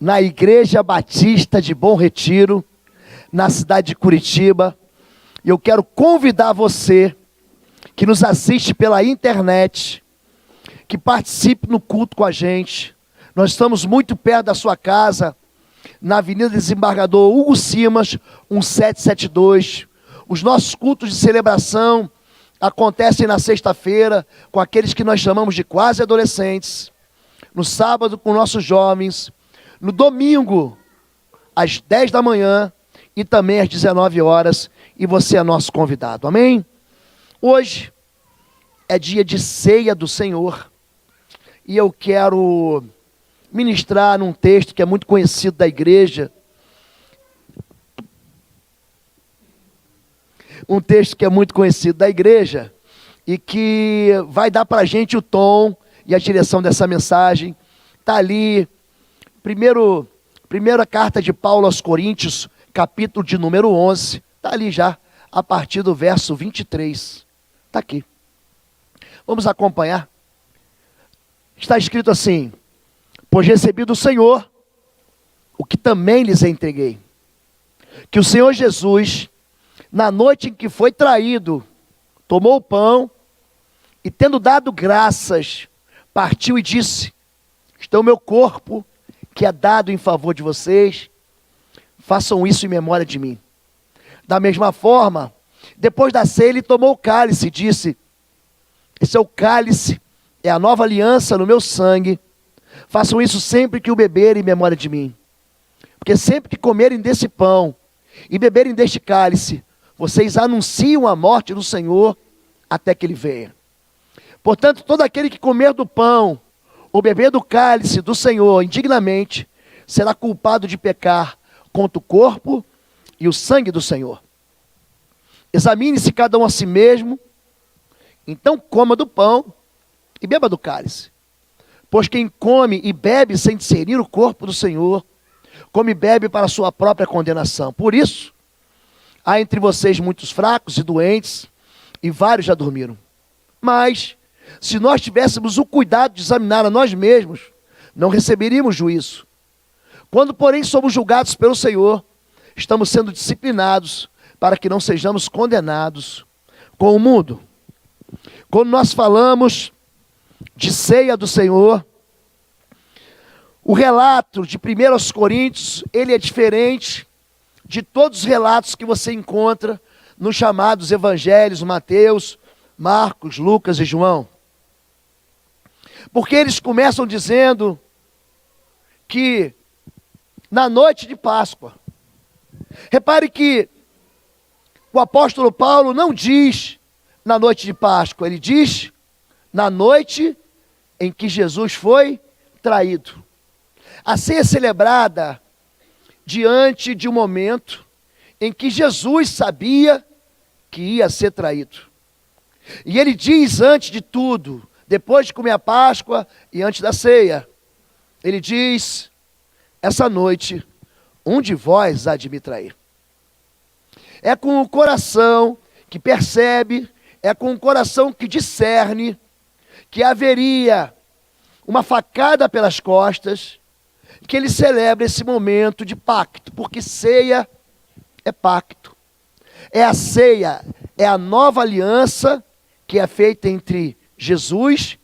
na Igreja Batista de Bom Retiro, na cidade de Curitiba. E eu quero convidar você que nos assiste pela internet, que participe no culto com a gente. Nós estamos muito perto da sua casa, na Avenida Desembargador Hugo Simas, 1772. Os nossos cultos de celebração acontecem na sexta-feira, com aqueles que nós chamamos de quase adolescentes. No sábado, com nossos jovens. No domingo, às 10 da manhã e também às 19 horas. E você é nosso convidado, amém? Hoje é dia de ceia do Senhor. E eu quero ministrar num texto que é muito conhecido da igreja. Um texto que é muito conhecido da igreja e que vai dar para a gente o tom e a direção dessa mensagem. Está ali, primeira carta de Paulo aos Coríntios, capítulo de número 11. Está ali já, a partir do verso 23. Está aqui. Vamos acompanhar. Está escrito assim: pois recebi do Senhor o que também lhes entreguei, que o Senhor Jesus, na noite em que foi traído, tomou o pão e, tendo dado graças, partiu e disse: este é o meu corpo, que é dado em favor de vocês, façam isso em memória de mim. Da mesma forma, depois da ceia, ele tomou o cálice e disse: esse é o cálice, é a nova aliança no meu sangue, façam isso sempre que o beberem em memória de mim. Porque sempre que comerem desse pão e beberem deste cálice, vocês anunciam a morte do Senhor até que ele venha. Portanto, todo aquele que comer do pão ou beber do cálice do Senhor indignamente, será culpado de pecar contra o corpo e o sangue do Senhor. Examine-se cada um a si mesmo, então coma do pão e beba do cálice. Pois quem come e bebe sem discernir o corpo do Senhor, come e bebe para a sua própria condenação. Por isso, há entre vocês muitos fracos e doentes, e vários já dormiram. Mas, se nós tivéssemos o cuidado de examinar a nós mesmos, não receberíamos juízo. Quando, porém, somos julgados pelo Senhor, estamos sendo disciplinados para que não sejamos condenados com o mundo. Quando nós falamos de ceia do Senhor, o relato de 1 Coríntios, ele é diferente de todos os relatos que você encontra nos chamados evangelhos, Mateus, Marcos, Lucas e João. Porque eles começam dizendo que na noite de Páscoa, repare que o apóstolo Paulo não diz na noite de Páscoa, ele diz na noite em que Jesus foi traído. A ceia é celebrada diante de um momento em que Jesus sabia que ia ser traído. E ele diz antes de tudo, depois de comer a Páscoa e antes da ceia, ele diz: essa noite, um de vós há de me trair. É com o coração que percebe, é com o coração que discerne que haveria uma facada pelas costas, que ele celebra esse momento de pacto, porque ceia é pacto. É a ceia, é a nova aliança que é feita entre Jesus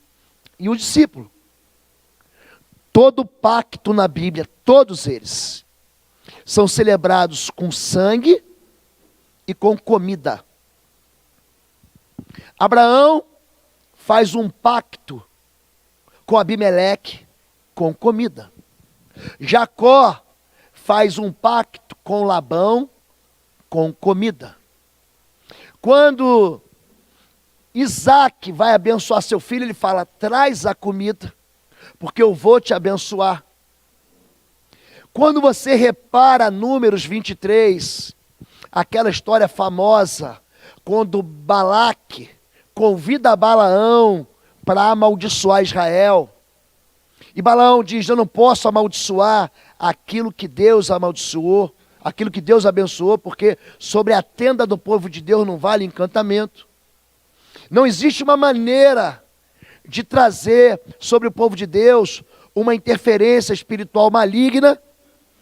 e o discípulo. Todo pacto na Bíblia, todos eles, são celebrados com sangue e com comida. Abraão faz um pacto com Abimeleque com comida. Jacó faz um pacto com Labão com comida. Quando Isaac vai abençoar seu filho, ele fala: traz a comida, porque eu vou te abençoar. Quando você repara Números 23, aquela história famosa, quando Balaque convida Balaão para amaldiçoar Israel, e Balaão diz: eu não posso amaldiçoar aquilo que Deus amaldiçoou, aquilo que Deus abençoou, porque sobre a tenda do povo de Deus não vale encantamento. Não existe uma maneira de trazer sobre o povo de Deus uma interferência espiritual maligna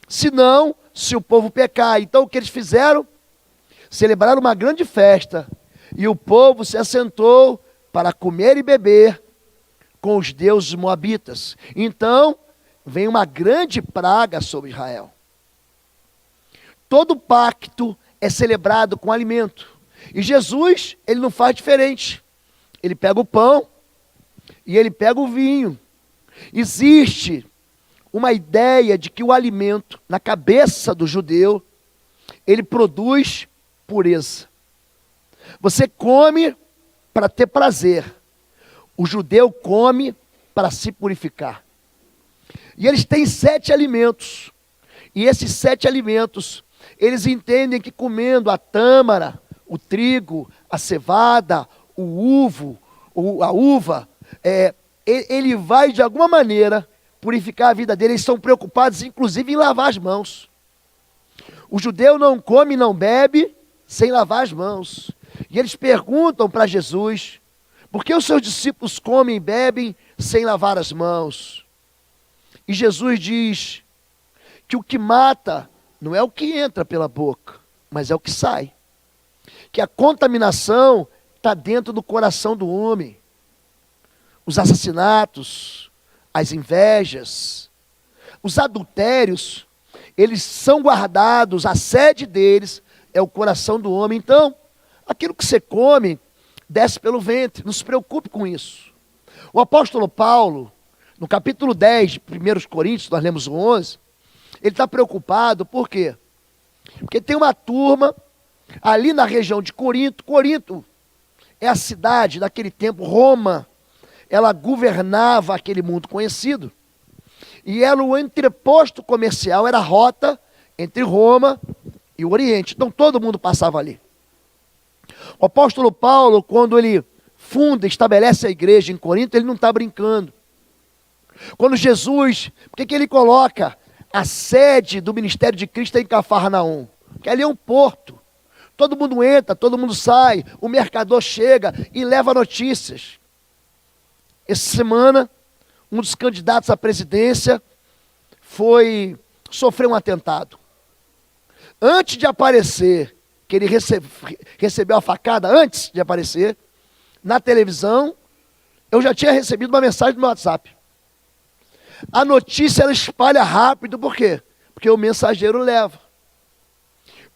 senão se o povo pecar. Então o que eles fizeram? Celebraram uma grande festa, e o povo se assentou para comer e beber com os deuses moabitas. Então vem uma grande praga sobre Israel. Todo pacto é celebrado com alimento. E Jesus, ele não faz diferente. Ele pega o pão e ele pega o vinho. Existe uma ideia de que o alimento, na cabeça do judeu, ele produz pureza. Você come para ter prazer. O judeu come para se purificar. E eles têm 7 alimentos. E esses 7 alimentos, eles entendem que comendo a tâmara, o trigo, a cevada, o uvo, a uva, ele vai de alguma maneira purificar a vida dele. Eles estão preocupados inclusive em lavar as mãos. O judeu não come e não bebe sem lavar as mãos. E eles perguntam para Jesus: por que os seus discípulos comem e bebem sem lavar as mãos? E Jesus diz que o que mata não é o que entra pela boca, mas é o que sai. Que a contaminação está dentro do coração do homem. Os assassinatos, as invejas, os adultérios, eles são guardados, a sede deles é o coração do homem. Então, aquilo que você come, desce pelo ventre, não se preocupe com isso. O apóstolo Paulo, no capítulo 10 de 1 Coríntios, nós lemos o 11, ele está preocupado, por quê? Porque tem uma turma ali na região de Corinto. Corinto é a cidade, naquele tempo, Roma, ela governava aquele mundo conhecido, e era o entreposto comercial, era a rota entre Roma e o Oriente. Então todo mundo passava ali. O apóstolo Paulo, quando ele funda, estabelece a igreja em Corinto, ele não está brincando. Quando Jesus, por que ele coloca a sede do ministério de Cristo em Cafarnaum? Porque ali é um porto. Todo mundo entra, todo mundo sai, o mercador chega e leva notícias. Essa semana, um dos candidatos à presidência sofreu um atentado. Antes de aparecer, que ele recebeu a facada, antes de aparecer, na televisão, eu já tinha recebido uma mensagem no meu WhatsApp. A notícia ela espalha rápido, por quê? Porque o mensageiro leva.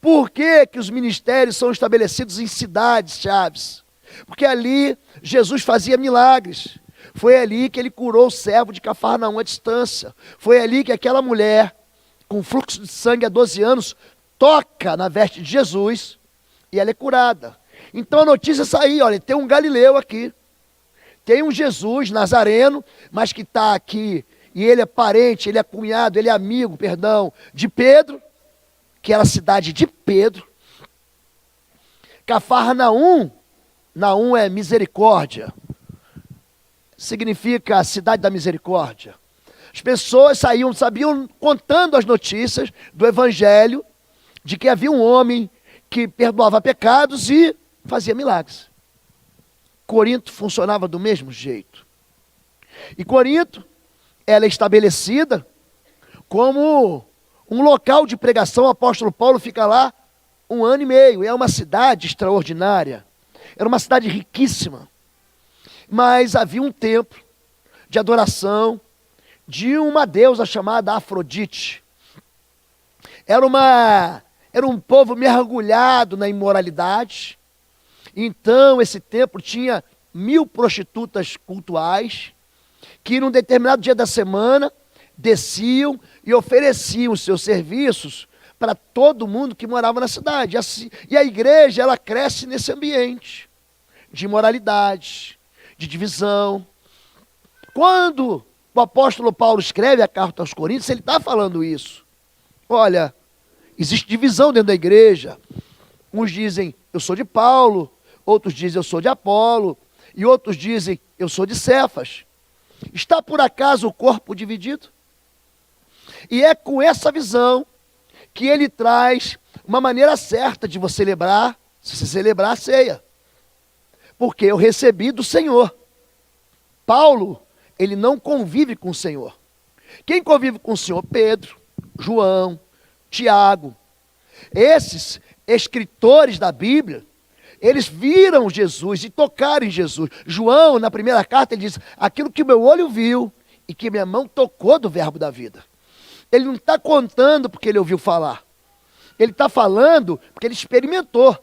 Por que que os ministérios são estabelecidos em cidades chaves? Porque ali Jesus fazia milagres. Foi ali que ele curou o servo de Cafarnaum à distância. Foi ali que aquela mulher, com fluxo de sangue há 12 anos, toca na veste de Jesus e ela é curada. Então a notícia saiu, olha, tem um Galileu aqui. Tem um Jesus Nazareno, mas que está aqui, e ele é parente, ele é cunhado, ele é amigo, de Pedro, que era a cidade de Pedro. Cafarnaum, Naum é misericórdia, significa a cidade da misericórdia. As pessoas sabiam contando as notícias do evangelho, de que havia um homem que perdoava pecados e fazia milagres. Corinto funcionava do mesmo jeito. E Corinto, ela é estabelecida como um local de pregação. O apóstolo Paulo fica lá 1 ano e meio. É uma cidade extraordinária. Era uma cidade riquíssima. Mas havia um templo de adoração de uma deusa chamada Afrodite. Era um povo mergulhado na imoralidade. Então esse templo tinha 1000 prostitutas cultuais, que num determinado dia da semana desciam e ofereciam os seus serviços para todo mundo que morava na cidade. E a igreja, ela cresce nesse ambiente de imoralidade, de divisão. Quando o apóstolo Paulo escreve a carta aos Coríntios, ele está falando isso. Olha, existe divisão dentro da igreja. Uns dizem, eu sou de Paulo, outros dizem, eu sou de Apolo, e outros dizem, eu sou de Cefas. Está por acaso o corpo dividido? E é com essa visão que ele traz uma maneira certa de você celebrar a ceia. Porque eu recebi do Senhor. Paulo, ele não convive com o Senhor. Quem convive com o Senhor? Pedro, João, Tiago. Esses escritores da Bíblia, eles viram Jesus e tocaram em Jesus. João, na primeira carta, ele diz: aquilo que meu olho viu e que minha mão tocou do verbo da vida. Ele não está contando porque ele ouviu falar. Ele está falando porque ele experimentou.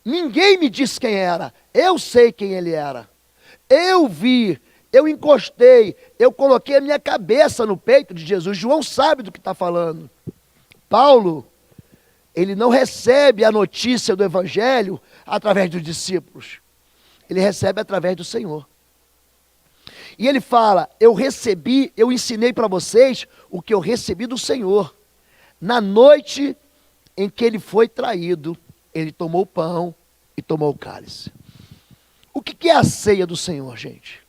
Ninguém me disse quem era. Eu sei quem ele era. Eu vi, eu encostei, eu coloquei a minha cabeça no peito de Jesus. João sabe do que está falando. Paulo, ele não recebe a notícia do Evangelho através dos discípulos. Ele recebe através do Senhor. E ele fala: eu recebi, eu ensinei para vocês o que eu recebi do Senhor. Na noite em que ele foi traído, ele tomou o pão e tomou o cálice. O que é a ceia do Senhor, gente?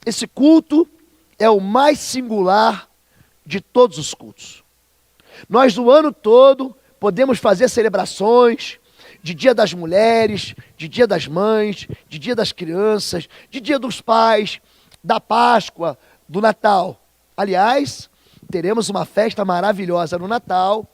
Esse culto é o mais singular de todos os cultos. Nós, o ano todo, podemos fazer celebrações de Dia das Mulheres, de Dia das Mães, de Dia das Crianças, de Dia dos Pais, da Páscoa, do Natal. Aliás, teremos uma festa maravilhosa no Natal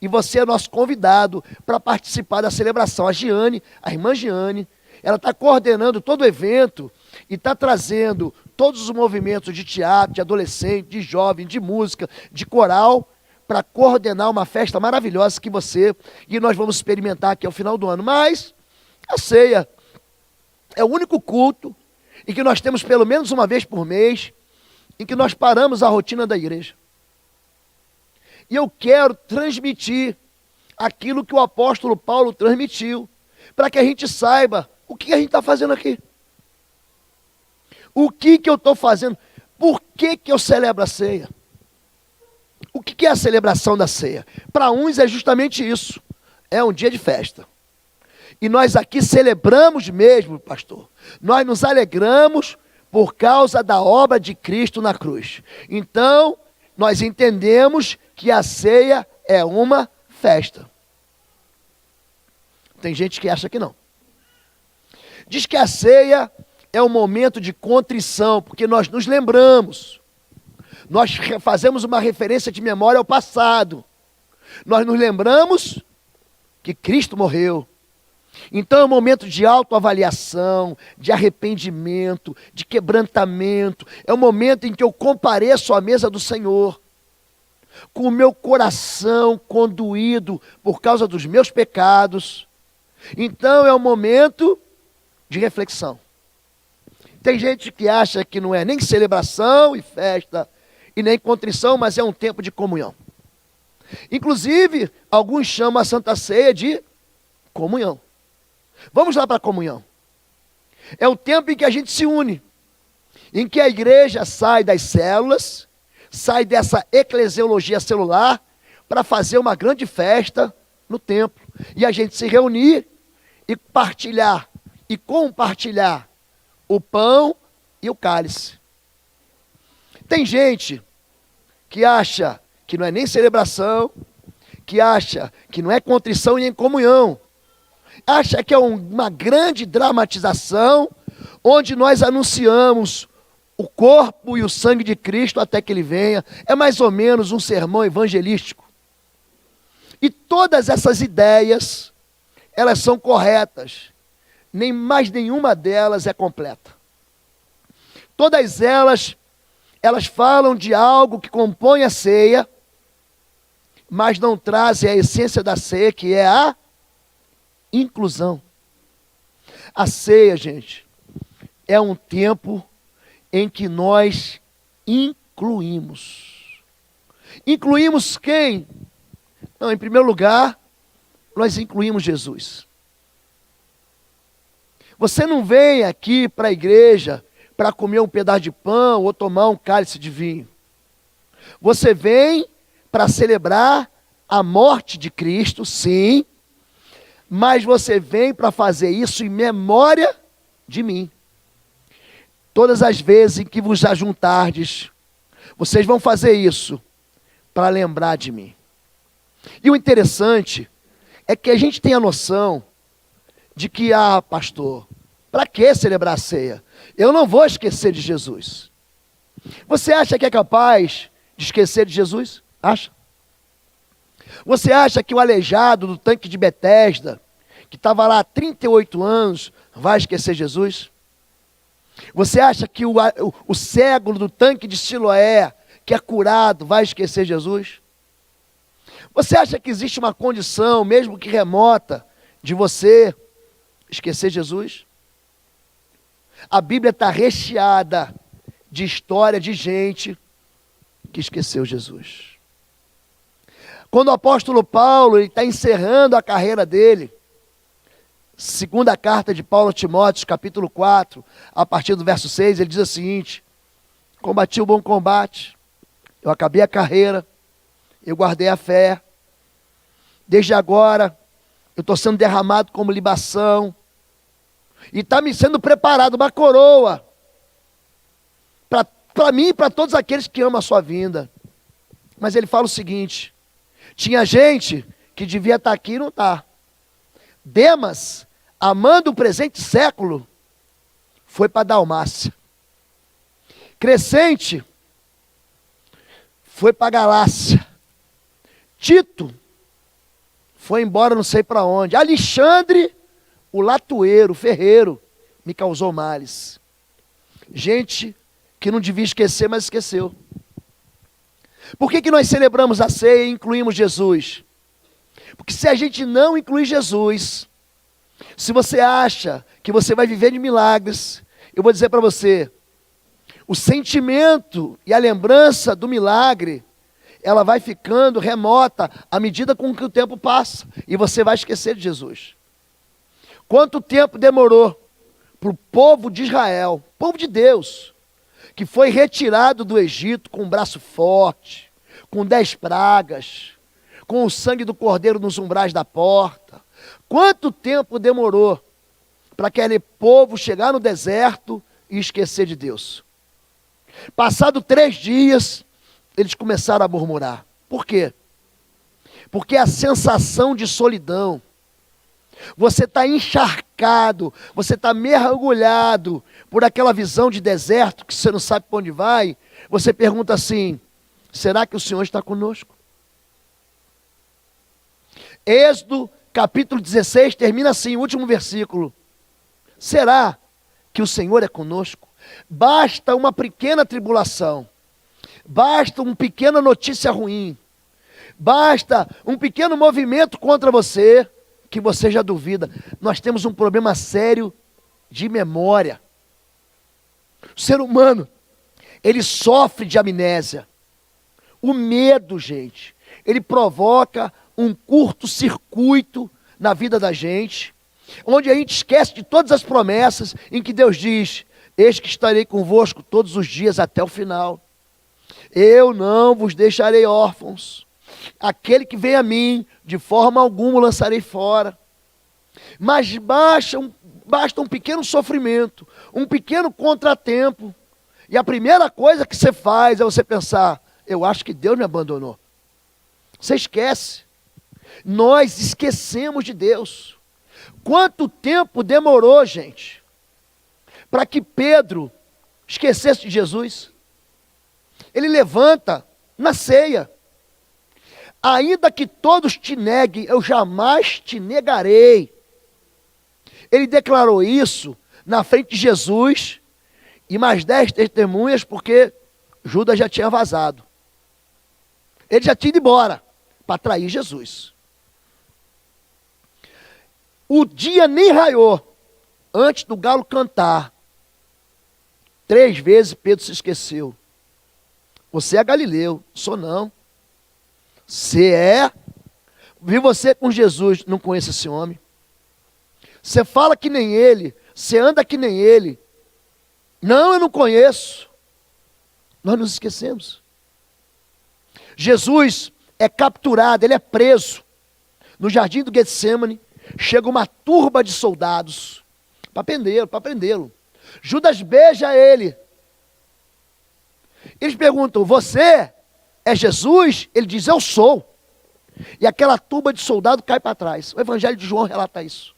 e você é nosso convidado para participar da celebração. A Giane, a irmã Giane, ela está coordenando todo o evento e está trazendo todos os movimentos de teatro, de adolescente, de jovem, de música, de coral, para coordenar uma festa maravilhosa que você e nós vamos experimentar aqui ao final do ano. Mas a ceia é o único culto em que nós temos pelo menos uma vez por mês, em que nós paramos a rotina da igreja. E eu quero transmitir aquilo que o apóstolo Paulo transmitiu, para que a gente saiba o que a gente está fazendo aqui. O que eu estou fazendo? Por que eu celebro a ceia? O que é a celebração da ceia? Para uns é justamente isso. É um dia de festa. E nós aqui celebramos mesmo, pastor. Nós nos alegramos por causa da obra de Cristo na cruz. Então, nós entendemos que a ceia é uma festa. Tem gente que acha que não. Diz que a ceia é um momento de contrição, porque nós nos lembramos. Nós fazemos uma referência de memória ao passado. Nós nos lembramos que Cristo morreu. Então é um momento de autoavaliação, de arrependimento, de quebrantamento. É um momento em que eu compareço à mesa do Senhor, com o meu coração condoído por causa dos meus pecados. Então é um momento de reflexão. Tem gente que acha que não é nem celebração e festa, e nem contrição, mas é um tempo de comunhão. Inclusive, alguns chamam a Santa Ceia de comunhão. Vamos lá para a comunhão. É o tempo em que a gente se une, em que a igreja sai das células, sai dessa eclesiologia celular, para fazer uma grande festa no templo. E a gente se reunir e partilhar, e compartilhar o pão e o cálice. Tem gente que acha que não é nem celebração, que acha que não é contrição e nem comunhão. Acha que é uma grande dramatização, onde nós anunciamos o corpo e o sangue de Cristo até que Ele venha. É mais ou menos um sermão evangelístico. E todas essas ideias, elas são corretas. Nem mais nenhuma delas é completa. Todas elas falam de algo que compõe a ceia, mas não trazem a essência da ceia, que é a inclusão. A ceia, gente, é um tempo em que nós incluímos. Incluímos quem? Não, em primeiro lugar, nós incluímos Jesus. Você não vem aqui para a igreja para comer um pedaço de pão ou tomar um cálice de vinho. Você vem para celebrar a morte de Cristo, sim, mas você vem para fazer isso em memória de mim. Todas as vezes em que vos ajuntardes, vocês vão fazer isso para lembrar de mim. E o interessante é que a gente tem a noção de que, pastor, para que celebrar a ceia? Eu não vou esquecer de Jesus. Você acha que é capaz de esquecer de Jesus? Acha? Você acha que o aleijado do tanque de Betesda, que estava lá há 38 anos, vai esquecer Jesus? Você acha que o cego do tanque de Siloé, que é curado, vai esquecer Jesus? Você acha que existe uma condição, mesmo que remota, de você esquecer Jesus? A Bíblia está recheada de história de gente que esqueceu Jesus. Quando o apóstolo Paulo está encerrando a carreira dele, segunda carta de Paulo a Timóteo, capítulo 4, a partir do verso 6, ele diz o seguinte: combati o bom combate, eu acabei a carreira, eu guardei a fé, desde agora eu estou sendo derramado como libação, e está me sendo preparado uma coroa, para mim e para todos aqueles que amam a sua vinda. Mas ele fala o seguinte: tinha gente que devia estar aqui e não está. Demas, amando o presente século, foi para Dalmácia. Crescente foi para Galácia. Tito foi embora não sei para onde. Alexandre, o latoeiro, o ferreiro, me causou males. Gente que não devia esquecer, mas esqueceu. Por que nós celebramos a ceia e incluímos Jesus? Porque se a gente não incluir Jesus, se você acha que você vai viver de milagres, eu vou dizer para você, o sentimento e a lembrança do milagre, ela vai ficando remota à medida com que o tempo passa, e você vai esquecer de Jesus. Quanto tempo demorou para o povo de Israel, povo de Deus, que foi retirado do Egito com um braço forte, com 10 pragas, com o sangue do cordeiro nos umbrais da porta? Quanto tempo demorou para aquele povo chegar no deserto e esquecer de Deus? Passado 3 dias, eles começaram a murmurar. Por quê? Porque a sensação de solidão, você está encharcado, você está mergulhado por aquela visão de deserto que você não sabe para onde vai. Você pergunta assim: será que o Senhor está conosco? Êxodo capítulo 16 termina assim, o último versículo: será que o Senhor é conosco? Basta uma pequena tribulação, basta uma pequena notícia ruim, basta um pequeno movimento contra você, que você já duvida. Nós temos um problema sério de memória. O ser humano, ele sofre de amnésia. O medo, gente, ele provoca um curto-circuito na vida da gente, onde a gente esquece de todas as promessas em que Deus diz: eis que estarei convosco todos os dias até o final. Eu não vos deixarei órfãos. Aquele que vem a mim, de forma alguma o lançarei fora. Mas basta um pequeno sofrimento, um pequeno contratempo, e a primeira coisa que você faz é você pensar: eu acho que Deus me abandonou. Você esquece. Nós esquecemos de Deus. Quanto tempo demorou, gente, para que Pedro esquecesse de Jesus? Ele levanta na ceia: ainda que todos te neguem, eu jamais te negarei. Ele declarou isso na frente de Jesus e mais 10 testemunhas, porque Judas já tinha vazado. Ele já tinha ido embora para trair Jesus. O dia nem raiou, antes do galo cantar, 3 vezes Pedro se esqueceu. Você é Galileu, sou não. Você é? Vi você com Jesus, não conheço esse homem. Você fala que nem ele, você anda que nem ele. Não, eu não conheço. Nós nos esquecemos. Jesus é capturado, ele é preso. No jardim do Getsêmani, chega uma turba de soldados para prendê-lo. Judas beija ele. Eles perguntam: você é Jesus? Ele diz: eu sou. E aquela turba de soldado cai para trás. O Evangelho de João relata isso.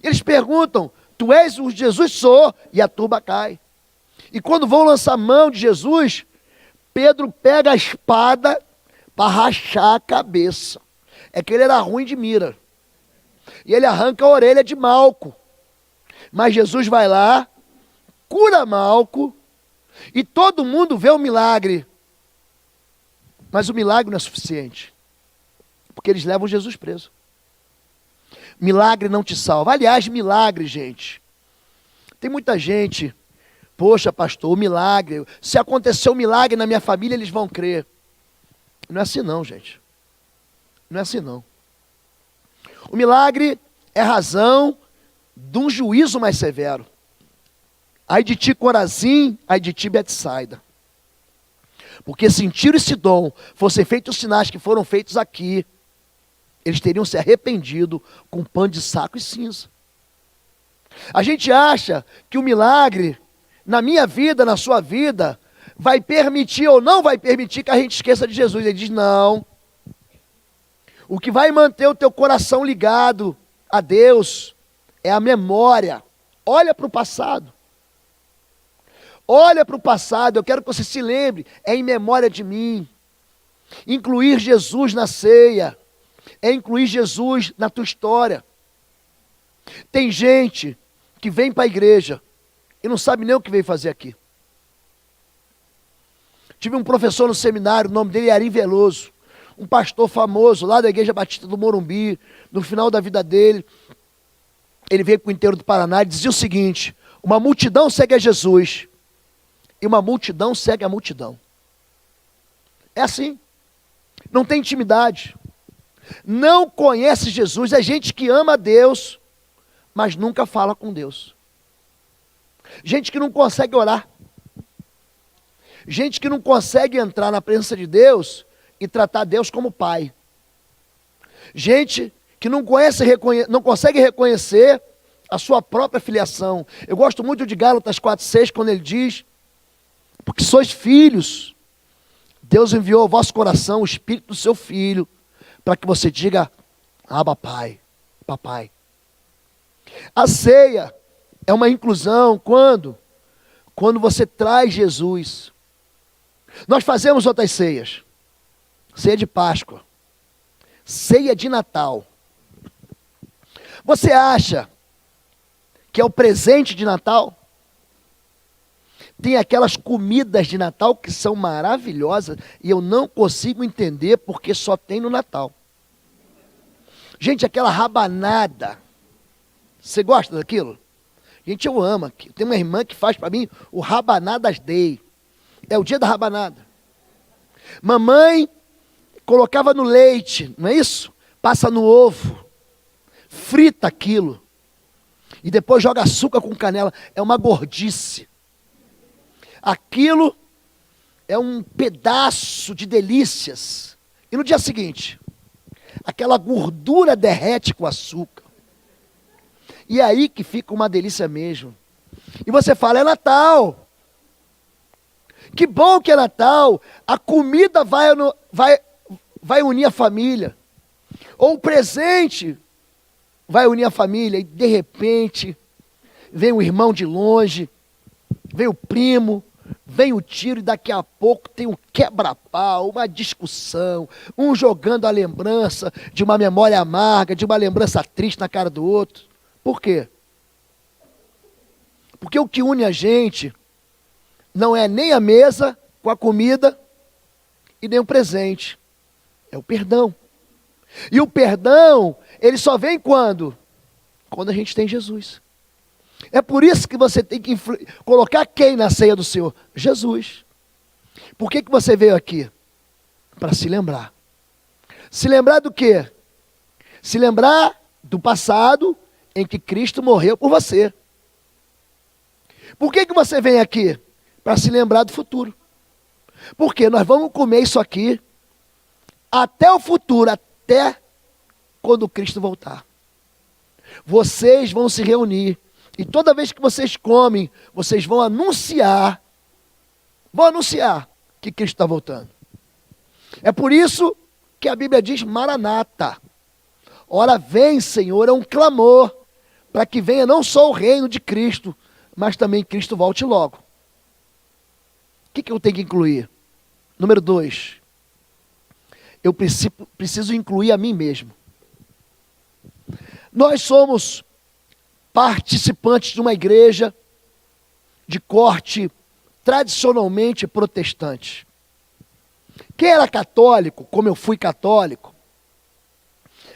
Eles perguntam: tu és o Jesus? Sou. E a turba cai. E quando vão lançar mão de Jesus, Pedro pega a espada para rachar a cabeça. É que ele era ruim de mira. E ele arranca a orelha de Malco. Mas Jesus vai lá, cura Malco, e todo mundo vê o milagre. Mas o milagre não é suficiente. Porque eles levam Jesus preso. Milagre não te salva. Aliás, milagre, gente. Tem muita gente, poxa, pastor, o milagre. Se acontecer um milagre na minha família, eles vão crer. Não é assim não, gente. Não é assim não. O milagre é razão de um juízo mais severo. Ai de ti, Corazim, ai de ti, Betsaida. Porque se em Tiro e Sidom fossem feitos os sinais que foram feitos aqui, eles teriam se arrependido com pano de saco e cinza. A gente acha que o milagre, na minha vida, na sua vida, vai permitir ou não vai permitir que a gente esqueça de Jesus. Ele diz, não. O que vai manter o teu coração ligado a Deus é a memória. Olha para o passado. Olha para o passado, eu quero que você se lembre, é em memória de mim. Incluir Jesus na ceia é incluir Jesus na tua história. Tem gente que vem para a igreja e não sabe nem o que veio fazer aqui. Tive um professor no seminário, o nome dele é Ari Veloso, um pastor famoso lá da Igreja Batista do Morumbi. No final da vida dele, ele veio para o interior do Paraná e dizia o seguinte: uma multidão segue a Jesus e uma multidão segue a multidão. É assim, não tem intimidade, não conhece Jesus. É gente que ama a Deus, mas nunca fala com Deus. Gente que não consegue orar. Gente que não consegue entrar na presença de Deus e tratar Deus como pai. Gente que não consegue reconhecer a sua própria filiação. Eu gosto muito de Gálatas 4,6, quando ele diz: porque sois filhos, Deus enviou ao vosso coração o Espírito do seu Filho, para que você diga, Abba, Pai, Papai. A ceia é uma inclusão quando você traz Jesus. Nós fazemos outras ceias. Ceia de Páscoa, ceia de Natal. Você acha que é o presente de Natal? Tem aquelas comidas de Natal que são maravilhosas e eu não consigo entender porque só tem no Natal. Gente, aquela rabanada, você gosta daquilo? Gente, eu amo. Tem uma irmã que faz para mim o Rabanadas Day. É o dia da rabanada. Mamãe colocava no leite, não é isso? Passa no ovo, frita aquilo e depois joga açúcar com canela. É uma gordice. Aquilo é um pedaço de delícias. E no dia seguinte, aquela gordura derrete com açúcar. E é aí que fica uma delícia mesmo. E você fala, é Natal. Que bom que é Natal. A comida vai unir a família. Ou o presente vai unir a família. E de repente, vem o irmão de longe, vem o primo, vem o tiro e daqui a pouco tem um quebra-pau, uma discussão, um jogando a lembrança de uma memória amarga, de uma lembrança triste na cara do outro. Por quê? Porque o que une a gente não é nem a mesa com a comida e nem o presente. É o perdão. E o perdão, ele só vem quando? Quando a gente tem Jesus. É por isso que você tem que colocar quem na ceia do Senhor? Jesus. Por que você veio aqui? Para se lembrar. Se lembrar do quê? Se lembrar do passado em que Cristo morreu por você. Por que você vem aqui? Para se lembrar do futuro. Porque nós vamos comer isso aqui até o futuro, até quando Cristo voltar. Vocês vão se reunir. E toda vez que vocês comem, vocês vão anunciar que Cristo está voltando. É por isso que a Bíblia diz Maranata. Ora vem, Senhor, é um clamor, para que venha não só o reino de Cristo, mas também Cristo volte logo. O que eu tenho que incluir? Número 2, eu preciso incluir a mim mesmo. Nós somos participantes de uma igreja de corte tradicionalmente protestante. Quem era católico, como eu fui católico,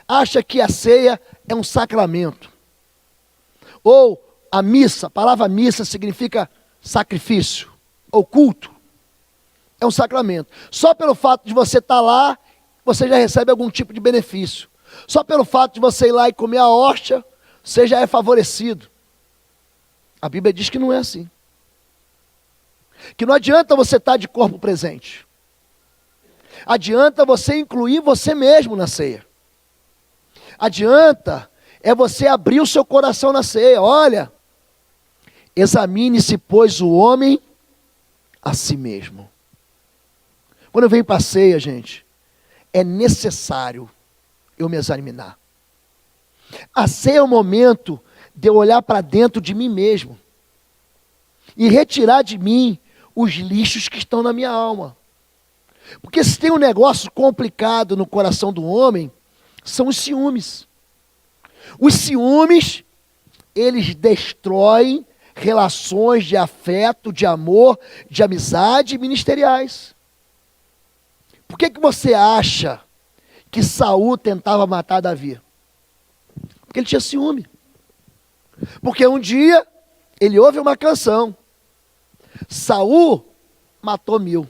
acha que a ceia é um sacramento. Ou a missa, a palavra missa significa sacrifício, ou culto. É um sacramento. Só pelo fato de você estar lá, você já recebe algum tipo de benefício. Só pelo fato de você ir lá e comer a hóstia, você já é favorecido. A Bíblia diz que não é assim. Que não adianta você estar de corpo presente. Adianta você incluir você mesmo na ceia. Adianta é você abrir o seu coração na ceia. Olha, examine-se, pois, o homem a si mesmo. Quando eu venho para a ceia, gente, é necessário eu me examinar. A ceia é o momento de eu olhar para dentro de mim mesmo e retirar de mim os lixos que estão na minha alma. Porque se tem um negócio complicado no coração do homem, são os ciúmes. Os ciúmes, eles destroem relações de afeto, de amor, de amizade ministeriais. Por que você acha que Saul tentava matar Davi? Porque ele tinha ciúme. Porque um dia ele ouve uma canção. Saul matou 1000.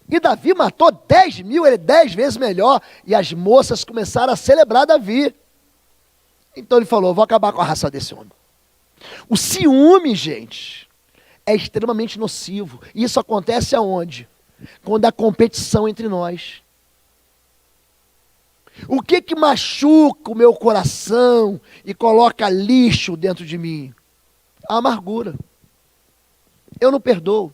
E Davi matou 10.000, ele é 10 vezes melhor. E as moças começaram a celebrar Davi. Então ele falou, vou acabar com a raça desse homem. O ciúme, gente, é extremamente nocivo. E isso acontece aonde? Quando há competição entre nós. O que machuca o meu coração e coloca lixo dentro de mim? A amargura. Eu não perdoo.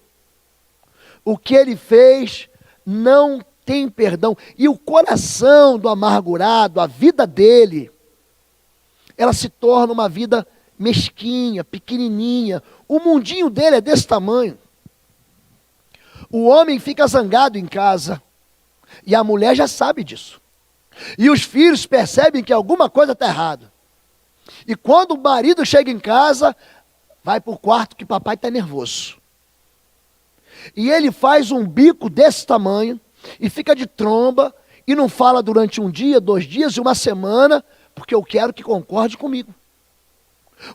O que ele fez não tem perdão. E o coração do amargurado, a vida dele, ela se torna uma vida mesquinha, pequenininha. O mundinho dele é desse tamanho. O homem fica zangado em casa. E a mulher já sabe disso. E os filhos percebem que alguma coisa está errada. E quando o marido chega em casa, vai para o quarto que papai está nervoso. E ele faz um bico desse tamanho, e fica de tromba, e não fala durante um dia, 2 dias e uma semana, porque eu quero que concorde comigo.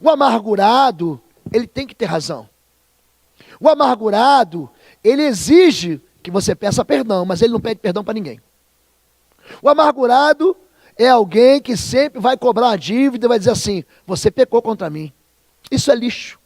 O amargurado, ele tem que ter razão. O amargurado, ele exige que você peça perdão, mas ele não pede perdão para ninguém. O amargurado é alguém que sempre vai cobrar a dívida e vai dizer assim, você pecou contra mim. Isso é lixo.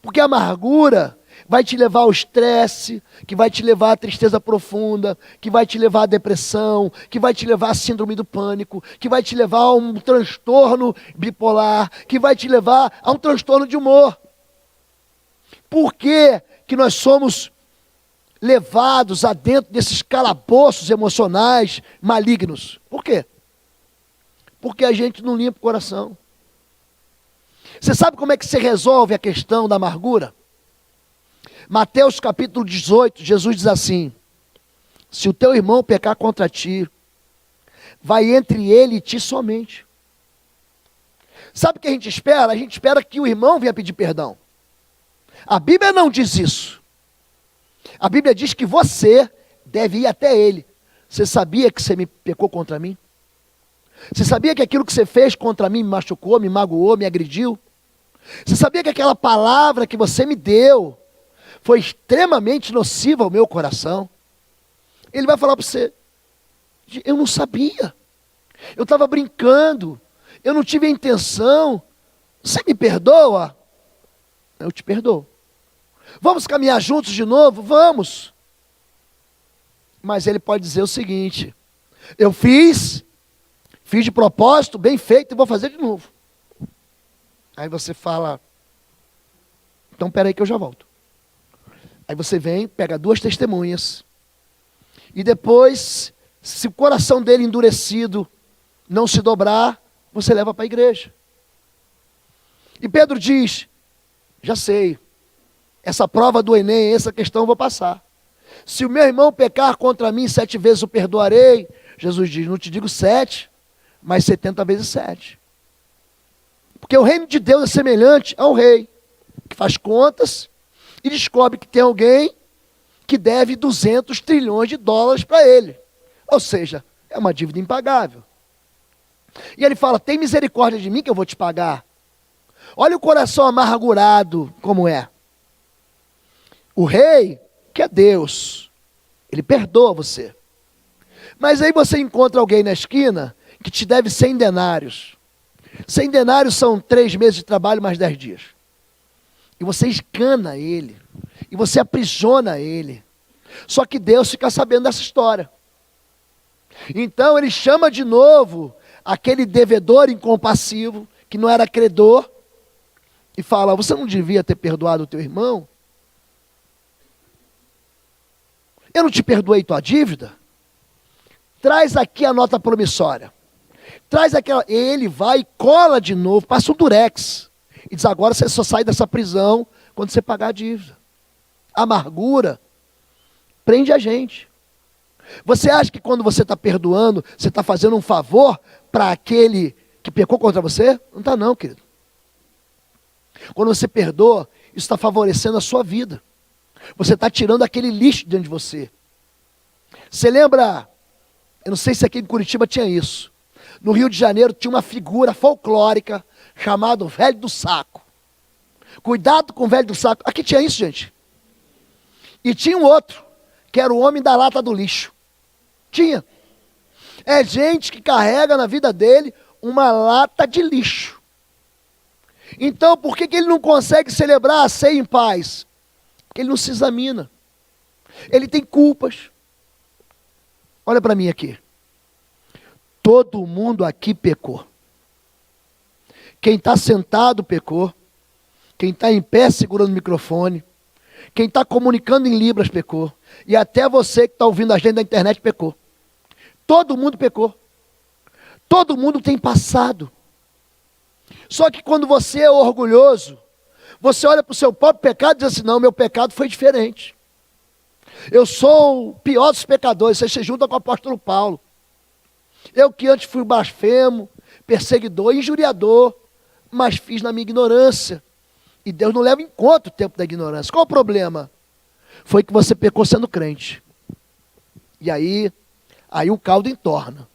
Porque a amargura vai te levar ao estresse, que vai te levar à tristeza profunda, que vai te levar à depressão, que vai te levar à síndrome do pânico, que vai te levar a um transtorno bipolar, que vai te levar a um transtorno de humor. Por que nós somos levados a dentro desses calabouços emocionais malignos? Por quê? Porque a gente não limpa o coração. Você sabe como é que se resolve a questão da amargura? Mateus capítulo 18, Jesus diz assim, se o teu irmão pecar contra ti, vai entre ele e ti somente. Sabe o que a gente espera? A gente espera que o irmão venha pedir perdão. A Bíblia não diz isso. A Bíblia diz que você deve ir até ele. Você sabia que você me pecou contra mim? Você sabia que aquilo que você fez contra mim me machucou, me magoou, me agrediu? Você sabia que aquela palavra que você me deu foi extremamente nociva ao meu coração? Ele vai falar para você, eu não sabia, eu estava brincando, eu não tive a intenção, você me perdoa? Eu te perdoo. Vamos caminhar juntos de novo? Vamos. Mas ele pode dizer o seguinte, eu fiz de propósito, bem feito, e vou fazer de novo. Aí você fala, então peraí que eu já volto. Aí você vem, pega 2 testemunhas, e depois, se o coração dele endurecido não se dobrar, você leva para a igreja. E Pedro diz, já sei, essa prova do Enem, essa questão eu vou passar. Se o meu irmão pecar contra mim 7 vezes, eu perdoarei. Jesus diz, não te digo 7, mas 70 vezes 7. Porque o reino de Deus é semelhante a um rei que faz contas e descobre que tem alguém que deve 200 trilhões de dólares para ele. Ou seja, é uma dívida impagável. E ele fala, tem misericórdia de mim que eu vou te pagar. Olha o coração amargurado como é. O rei, que é Deus, ele perdoa você. Mas aí você encontra alguém na esquina que te deve 100 denários. 100 denários são 3 meses de trabalho mais 10 dias. E você escana ele. E você aprisiona ele. Só que Deus fica sabendo dessa história. Então ele chama de novo aquele devedor incompassivo, que não era credor, e fala, você não devia ter perdoado o teu irmão? Eu não te perdoei tua dívida? Traz aqui a nota promissória. Traz aquela. Ele vai e cola de novo, passa um durex. E diz, agora você só sai dessa prisão quando você pagar a dívida. A amargura prende a gente. Você acha que quando você está perdoando, você está fazendo um favor para aquele que pecou contra você? Não está não, querido. Quando você perdoa, isso está favorecendo a sua vida. Você está tirando aquele lixo dentro de você. Você lembra, eu não sei se aqui em Curitiba tinha isso. No Rio de Janeiro tinha uma figura folclórica chamada Velho do Saco. Cuidado com o Velho do Saco. Aqui tinha isso, gente. E tinha um outro, que era o homem da lata do lixo. Tinha. É gente que carrega na vida dele uma lata de lixo. Então, por que ele não consegue celebrar a ceia em paz? Porque ele não se examina. Ele tem culpas. Olha para mim aqui. Todo mundo aqui pecou. Quem está sentado pecou. Quem está em pé segurando o microfone. Quem está comunicando em Libras pecou. E até você que está ouvindo a gente na internet pecou. Todo mundo pecou. Todo mundo tem passado. Só que quando você é orgulhoso, você olha para o seu próprio pecado e diz assim, não, meu pecado foi diferente. Eu sou o pior dos pecadores, você se junta com o apóstolo Paulo. Eu que antes fui blasfemo, perseguidor, injuriador, mas fiz na minha ignorância. E Deus não leva em conta o tempo da ignorância. Qual o problema? Foi que você pecou sendo crente. E aí o caldo entorna.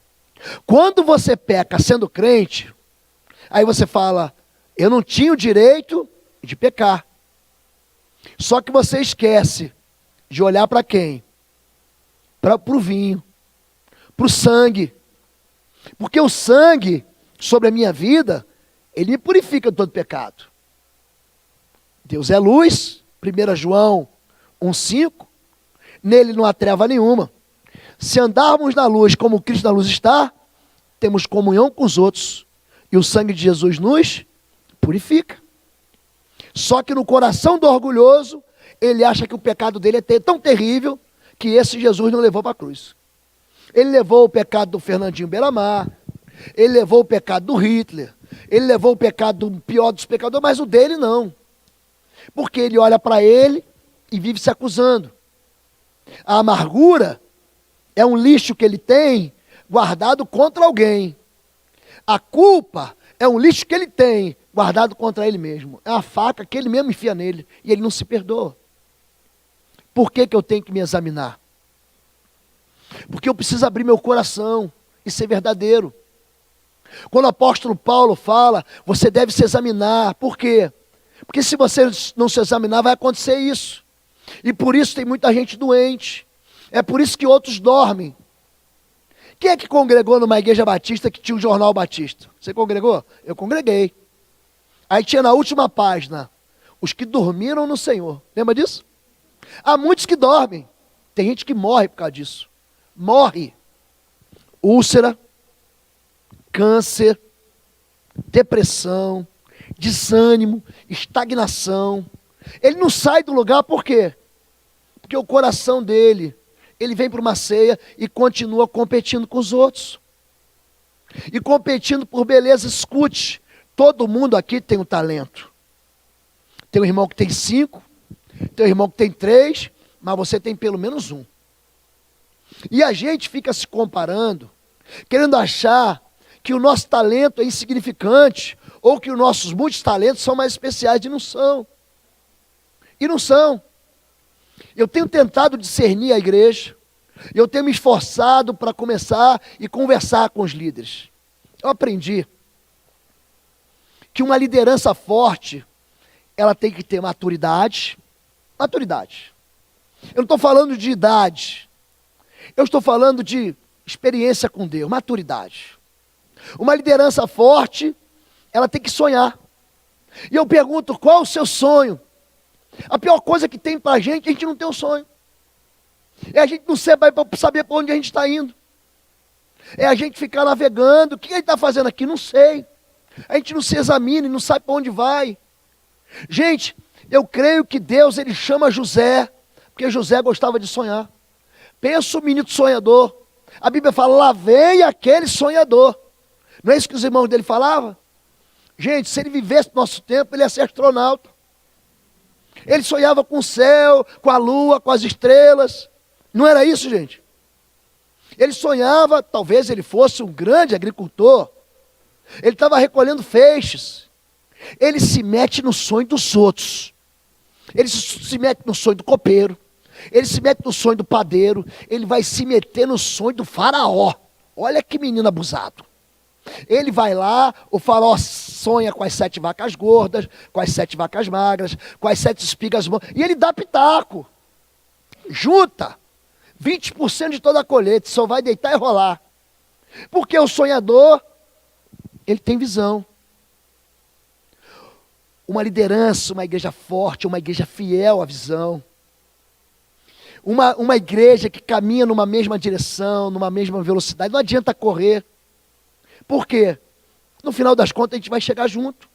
Quando você peca sendo crente, aí você fala, eu não tinha o direito de pecar. Só que você esquece de olhar para quem? Para o vinho, para o sangue. Porque o sangue sobre a minha vida, ele me purifica de todo pecado. Deus é luz, 1 João 1,5, nele não há treva nenhuma. Se andarmos na luz como Cristo na luz está, temos comunhão com os outros. E o sangue de Jesus nos purifica. Só que no coração do orgulhoso, ele acha que o pecado dele é tão terrível, que esse Jesus não levou para a cruz. Ele levou o pecado do Fernandinho Beiramar, ele levou o pecado do Hitler, ele levou o pecado do pior dos pecadores, mas o dele não. Porque ele olha para ele e vive se acusando. A amargura é um lixo que ele tem guardado contra alguém. A culpa é um lixo que ele tem guardado contra ele mesmo. É uma faca que ele mesmo enfia nele e ele não se perdoa. Por que eu tenho que me examinar? Porque eu preciso abrir meu coração e ser verdadeiro. Quando o apóstolo Paulo fala, você deve se examinar. Por quê? Porque se você não se examinar, vai acontecer isso. E por isso tem muita gente doente. É por isso que outros dormem. Quem é que congregou numa igreja batista que tinha um jornal batista? Você congregou? Eu congreguei. Aí tinha na última página, os que dormiram no Senhor. Lembra disso? Há muitos que dormem. Tem gente que morre por causa disso. Morre. Úlcera, câncer, depressão, desânimo, estagnação. Ele não sai do lugar por quê? Porque o coração dele, ele vem para uma ceia e continua competindo com os outros. E competindo por beleza, escute, todo mundo aqui tem um talento. Tem um irmão que tem 5, tem um irmão que tem 3, mas você tem pelo menos um. E a gente fica se comparando, querendo achar que o nosso talento é insignificante, ou que os nossos muitos talentos são mais especiais, e não são. E não são. Eu tenho tentado discernir a igreja, eu tenho me esforçado para começar e conversar com os líderes. Eu aprendi que uma liderança forte, ela tem que ter maturidade. Maturidade. Eu não estou falando de idade, eu estou falando de experiência com Deus, maturidade. Uma liderança forte, ela tem que sonhar. E eu pergunto, qual o seu sonho? A pior coisa que tem para a gente não tem um sonho. É a gente não saber para onde a gente está indo. É a gente ficar navegando. O que ele está fazendo aqui? Não sei. A gente não se examina e não sabe para onde vai. Gente, eu creio que Deus, ele chama José, porque José gostava de sonhar. Pensa o menino sonhador. A Bíblia fala, lá vem aquele sonhador. Não é isso que os irmãos dele falavam? Gente, se ele vivesse no nosso tempo, ele ia ser astronauta. Ele sonhava com o céu, com a lua, com as estrelas. Não era isso, gente? Ele sonhava, talvez ele fosse um grande agricultor. Ele estava recolhendo feixes. Ele se mete no sonho dos outros. Ele se mete no sonho do copeiro. Ele se mete no sonho do padeiro. Ele vai se meter no sonho do faraó. Olha que menino abusado. Ele vai lá, o faraó sonha com as 7 vacas gordas, com as 7 vacas magras, com as 7 espigas, e ele dá pitaco. Junta 20% de toda a colheita, só vai deitar e rolar. Porque o sonhador, ele tem visão. Uma liderança, uma igreja forte, uma igreja fiel à visão. Uma igreja que caminha numa mesma direção, numa mesma velocidade. Não adianta correr. Por quê? No final das contas a gente vai chegar junto.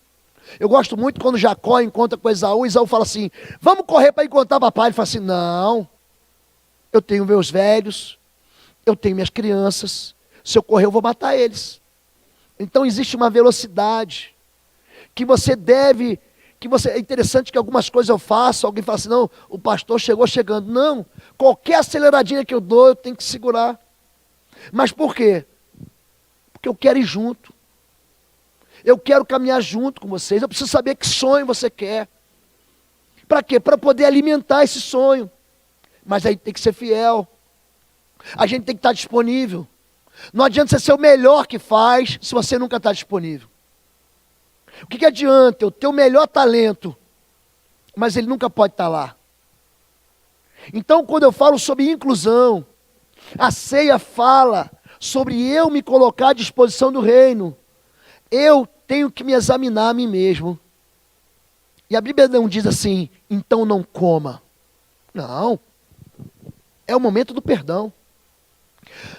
Eu gosto muito quando Jacó encontra com Esaú, Esaú fala assim, vamos correr para encontrar papai. Ele fala assim, não, eu tenho meus velhos, eu tenho minhas crianças, se eu correr eu vou matar eles. Então existe uma velocidade que você deve, é interessante que algumas coisas eu faço, alguém fala assim, não, o pastor chegou chegando. Não, qualquer aceleradinha que eu dou, eu tenho que segurar. Mas por quê? Porque eu quero ir junto. Eu quero caminhar junto com vocês. Eu preciso saber que sonho você quer. Para quê? Para poder alimentar esse sonho. Mas aí tem que ser fiel. A gente tem que estar disponível. Não adianta você ser o melhor que faz se você nunca está disponível. O que adianta eu ter o melhor talento, mas ele nunca pode estar lá? Então, quando eu falo sobre inclusão, a ceia fala sobre eu me colocar à disposição do reino. Eu tenho que me examinar a mim mesmo. E a Bíblia não diz assim, então não coma. Não. É o momento do perdão.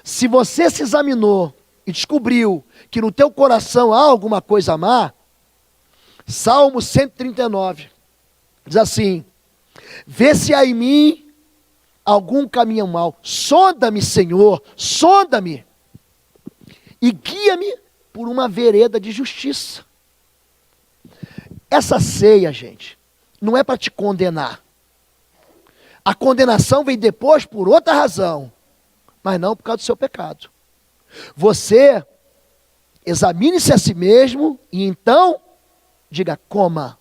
Se você se examinou e descobriu que no teu coração há alguma coisa má, Salmo 139 diz assim, vê se há em mim algum caminho mau. Sonda-me, Senhor, sonda-me. E guia-me por uma vereda de justiça. Essa ceia, gente, não é para te condenar. A condenação vem depois por outra razão, mas não por causa do seu pecado. Você examine-se a si mesmo e então diga, coma.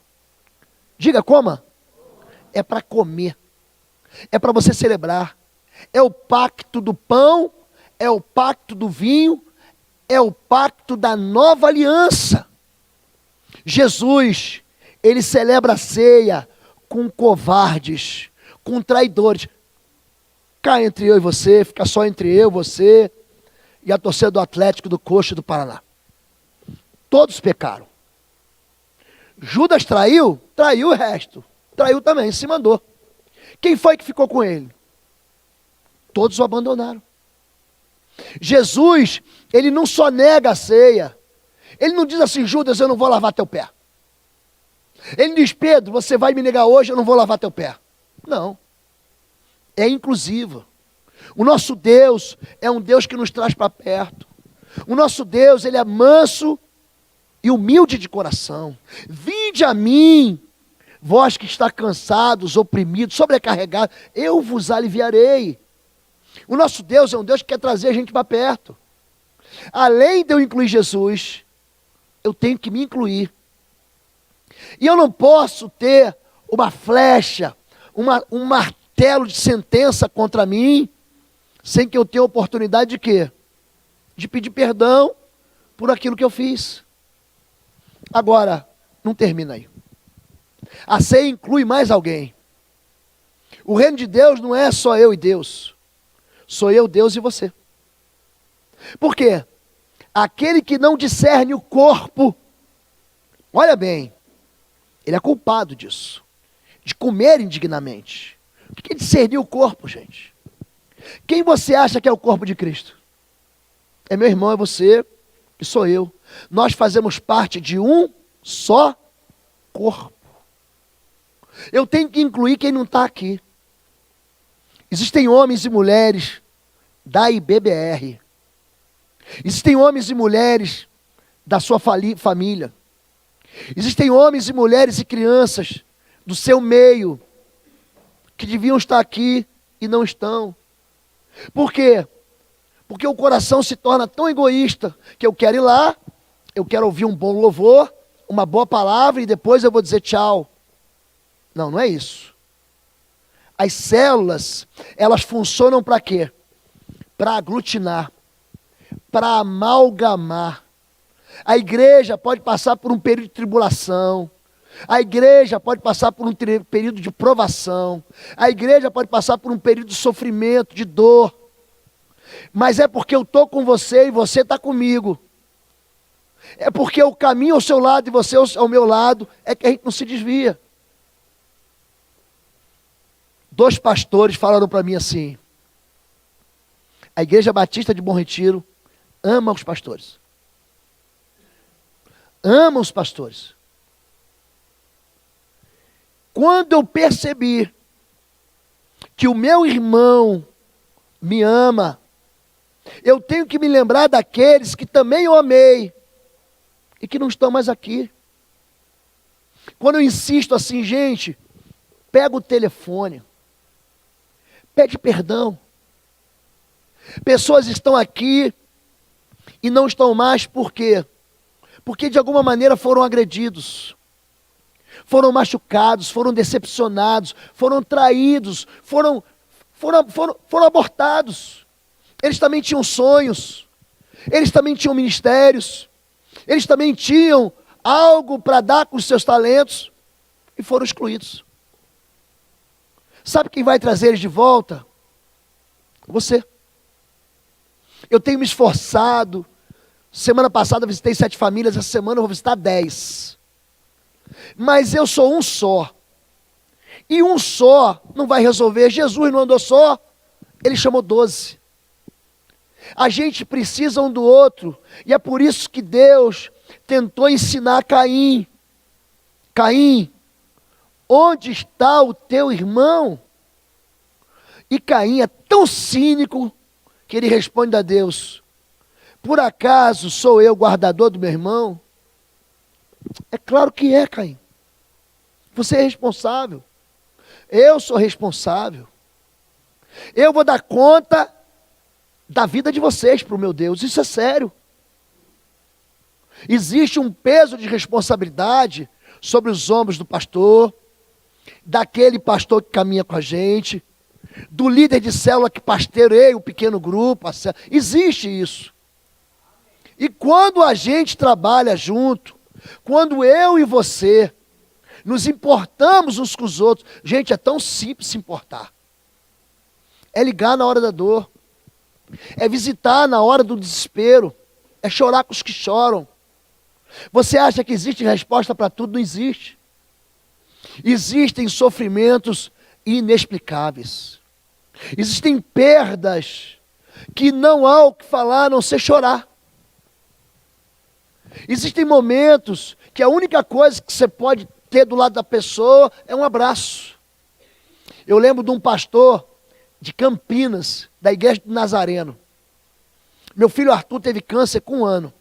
Diga, coma. É para comer. É para você celebrar. É o pacto do pão, é o pacto do vinho, é o pacto da nova aliança. Jesus, ele celebra a ceia com covardes, com traidores. Cá entre eu e você, fica só entre eu, você e a torcida do Atlético, do Coxa e do Paraná. Todos pecaram. Judas traiu? Traiu o resto. Traiu também, se mandou. Quem foi que ficou com ele? Todos o abandonaram. Jesus, ele não só nega a ceia. Ele não diz assim, Judas, eu não vou lavar teu pé. Ele diz, Pedro, você vai me negar hoje, eu não vou lavar teu pé. Não. É inclusivo. O nosso Deus é um Deus que nos traz para perto. O nosso Deus, ele é manso e humilde de coração. Vinde a mim, Vós que está cansados, oprimidos, sobrecarregados, eu vos aliviarei. O nosso Deus é um Deus que quer trazer a gente para perto. Além de eu incluir Jesus, eu tenho que me incluir. E eu não posso ter uma flecha, um martelo de sentença contra mim, sem que eu tenha oportunidade de quê? De pedir perdão por aquilo que eu fiz. Agora, não termina aí. A ceia inclui mais alguém. O reino de Deus não é só eu e Deus. Sou eu, Deus e você. Por quê? Aquele que não discerne o corpo, olha bem, ele é culpado disso, de comer indignamente. O que é discernir o corpo, gente? Quem você acha que é o corpo de Cristo? É meu irmão, é você e sou eu. Nós fazemos parte de um só corpo. Eu tenho que incluir quem não está aqui. Existem homens e mulheres da IBBR. Existem homens e mulheres da sua família. Existem homens e mulheres e crianças do seu meio que deviam estar aqui e não estão. Por quê? Porque o coração se torna tão egoísta que eu quero ir lá, eu quero ouvir um bom louvor, uma boa palavra e depois eu vou dizer tchau. Não, não é isso. As células, elas funcionam para quê? Para aglutinar, para amalgamar. A igreja pode passar por um período de tribulação. A igreja pode passar por um período de provação. A igreja pode passar por um período de sofrimento, de dor. Mas é porque eu estou com você e você está comigo. É porque eu caminho ao seu lado e você ao meu lado, é que a gente não se desvia. 2 pastores falaram para mim assim: a Igreja Batista de Bom Retiro ama os pastores. Ama os pastores. Quando eu percebi que o meu irmão me ama, eu tenho que me lembrar daqueles que também eu amei e que não estão mais aqui. Quando eu insisto assim, gente, pega o telefone, pede perdão. Pessoas estão aqui e não estão mais por quê? Porque de alguma maneira foram agredidos, foram machucados, foram decepcionados, foram traídos, foram abortados. Eles também tinham sonhos, eles também tinham ministérios, eles também tinham algo para dar com os seus talentos e foram excluídos. Sabe quem vai trazer eles de volta? Você. Eu tenho me esforçado. Semana passada eu visitei 7 famílias, essa semana eu vou visitar 10. Mas eu sou um só. E um só não vai resolver. Jesus não andou só, ele chamou 12. A gente precisa um do outro. E é por isso que Deus tentou ensinar Caim. Caim, onde está o teu irmão? E Caim é tão cínico que ele responde a Deus: por acaso sou eu guardador do meu irmão? É claro que é, Caim. Você é responsável. Eu sou responsável. Eu vou dar conta da vida de vocês para o meu Deus. Isso é sério. Existe um peso de responsabilidade sobre os ombros do pastor, daquele pastor que caminha com a gente, do líder de célula que pastoreia o pequeno grupo. Existe isso. E quando a gente trabalha junto, quando eu e você nos importamos uns com os outros, gente, é tão simples se importar. É ligar na hora da dor, é visitar na hora do desespero, é chorar com os que choram. Você acha que existe resposta para tudo? Não existe. Existem sofrimentos inexplicáveis. Existem perdas que não há o que falar a não ser chorar. Existem momentos que a única coisa que você pode ter do lado da pessoa é um abraço. Eu lembro de um pastor de Campinas, da igreja do Nazareno. Meu filho Arthur teve câncer com 1 ano.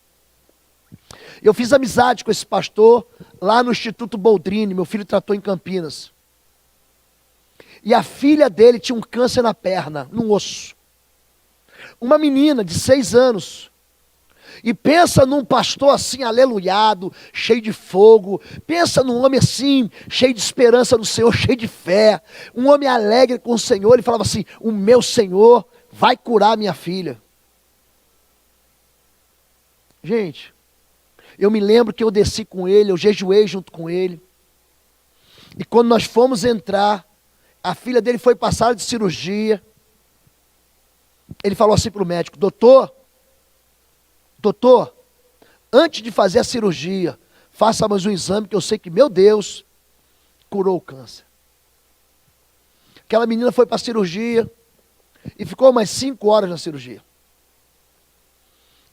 Eu fiz amizade com esse pastor lá no Instituto Boldrini, meu filho tratou em Campinas. E a filha dele tinha um câncer na perna, no osso. Uma menina de 6 anos. E pensa num pastor assim, aleluiado, cheio de fogo. Pensa num homem assim, cheio de esperança no Senhor, cheio de fé. Um homem alegre com o Senhor. Ele falava assim: o meu Senhor vai curar minha filha. Gente, eu me lembro que eu desci com ele, eu jejuei junto com ele. E quando nós fomos entrar, a filha dele foi passada de cirurgia. Ele falou assim para o médico: doutor, antes de fazer a cirurgia, faça mais um exame que eu sei que, meu Deus, curou o câncer. Aquela menina foi para a cirurgia e ficou mais 5 horas na cirurgia.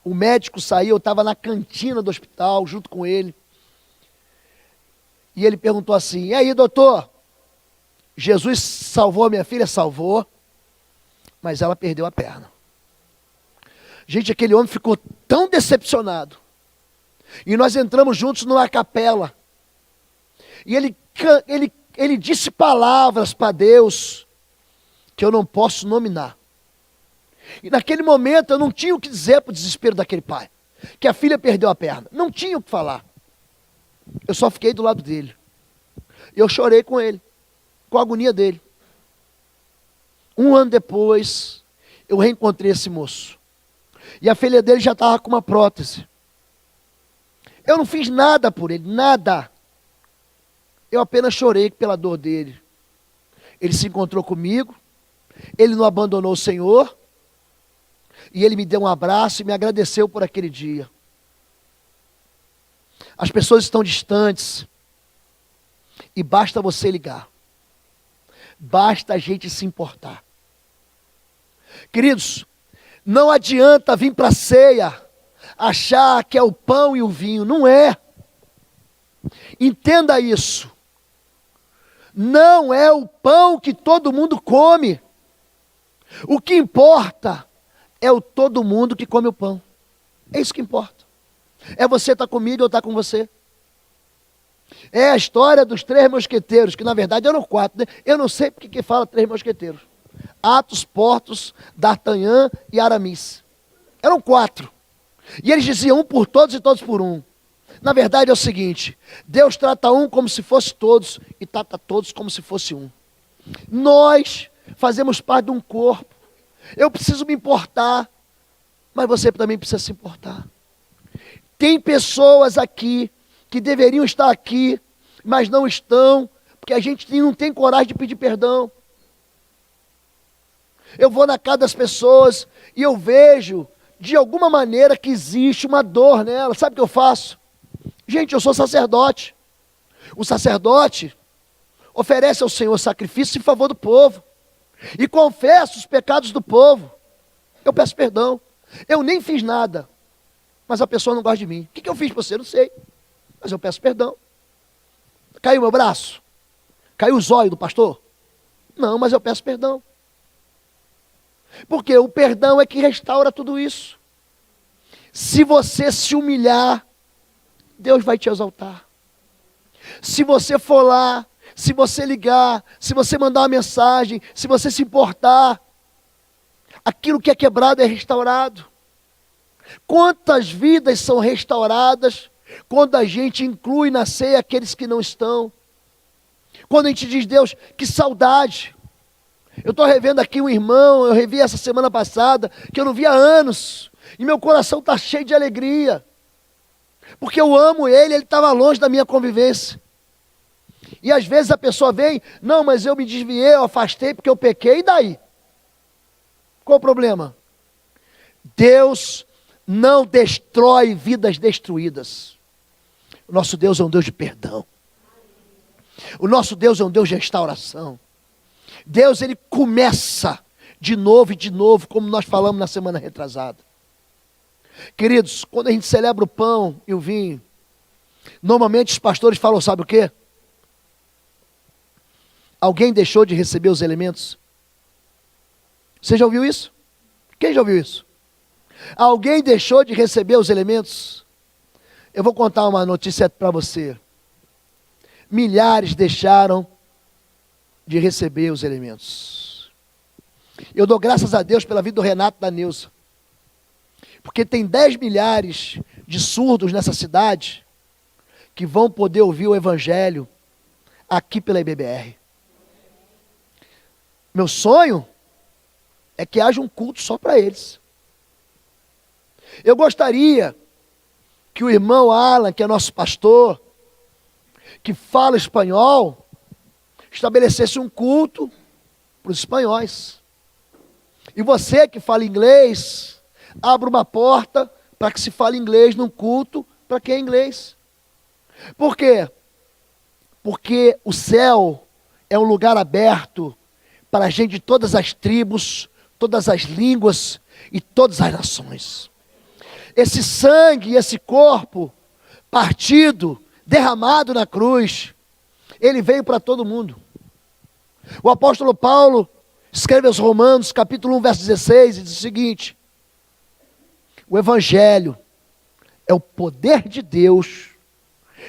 O médico saiu, eu estava na cantina do hospital, junto com ele. E ele perguntou assim: e aí, doutor, Jesus salvou a minha filha? Salvou, mas ela perdeu a perna. Gente, aquele homem ficou tão decepcionado. E nós entramos juntos numa capela. E ele disse palavras para Deus que eu não posso nominar. E naquele momento eu não tinha o que dizer para o desespero daquele pai. Que a filha perdeu a perna. Não tinha o que falar. Eu só fiquei do lado dele. Eu chorei com ele. Com a agonia dele. 1 ano depois, eu reencontrei esse moço. E a filha dele já estava com uma prótese. Eu não fiz nada por ele, nada. Eu apenas chorei pela dor dele. Ele se encontrou comigo. Ele não abandonou o Senhor. E ele me deu um abraço e me agradeceu por aquele dia. As pessoas estão distantes. E basta você ligar. Basta a gente se importar. Queridos, não adianta vir para a ceia, achar que é o pão e o vinho. Não é. Entenda isso. Não é o pão que todo mundo come. O que importa é o todo mundo que come o pão. É isso que importa. É você estar comigo ou estar com você. É a história dos 3 mosqueteiros, que na verdade eram 4, né? Eu não sei porque que fala 3 mosqueteiros. Athos, Porthos, D'Artagnan e Aramis. Eram 4. E eles diziam: um por todos e todos por um. Na verdade é o seguinte: Deus trata um como se fosse todos e trata todos como se fosse um. Nós fazemos parte de um corpo. Eu preciso me importar, mas você também precisa se importar. Tem pessoas aqui que deveriam estar aqui, mas não estão, porque a gente não tem coragem de pedir perdão. Eu vou na casa das pessoas e eu vejo, de alguma maneira, que existe uma dor nela. Sabe o que eu faço? Gente, eu sou sacerdote. O sacerdote oferece ao Senhor sacrifício em favor do povo. E confessa os pecados do povo. Eu peço perdão. Eu nem fiz nada, mas a pessoa não gosta de mim. O que eu fiz para você? Não sei. Mas eu peço perdão. Caiu meu braço? Caiu o zóio do pastor? Não, mas eu peço perdão. Porque o perdão é que restaura tudo isso. Se você se humilhar, Deus vai te exaltar. Se você for lá, se você ligar, se você mandar uma mensagem, se você se importar, aquilo que é quebrado é restaurado. Quantas vidas são restauradas quando a gente inclui na ceia aqueles que não estão? Quando a gente diz: Deus, que saudade. Eu estou revendo aqui um irmão, eu revi essa semana passada, que eu não via há anos, e meu coração está cheio de alegria, porque eu amo ele estava longe da minha convivência. E às vezes a pessoa vem: não, mas eu me desviei, eu afastei porque eu pequei, e daí? Qual o problema? Deus não destrói vidas destruídas. O nosso Deus é um Deus de perdão. O nosso Deus é um Deus de restauração. Deus, ele começa de novo e de novo, como nós falamos na semana retrasada. Queridos, quando a gente celebra o pão e o vinho, normalmente os pastores falam: sabe o quê? Alguém deixou de receber os elementos? Você já ouviu isso? Quem já ouviu isso? Alguém deixou de receber os elementos? Eu vou contar uma notícia para você. Milhares deixaram de receber os elementos. Eu dou graças a Deus pela vida do Renato e da Neuza. Porque tem 10 milhares de surdos nessa cidade que vão poder ouvir o Evangelho aqui pela IBBR. Meu sonho é que haja um culto só para eles. Eu gostaria que o irmão Alan, que é nosso pastor, que fala espanhol, estabelecesse um culto para os espanhóis. E você que fala inglês, abra uma porta para que se fale inglês num culto para quem é inglês. Por quê? Porque o céu é um lugar aberto para gente de todas as tribos, todas as línguas e todas as nações. Esse sangue e esse corpo partido, derramado na cruz, ele veio para todo mundo. O apóstolo Paulo escreve aos Romanos, capítulo 1, verso 16, e diz o seguinte: o Evangelho é o poder de Deus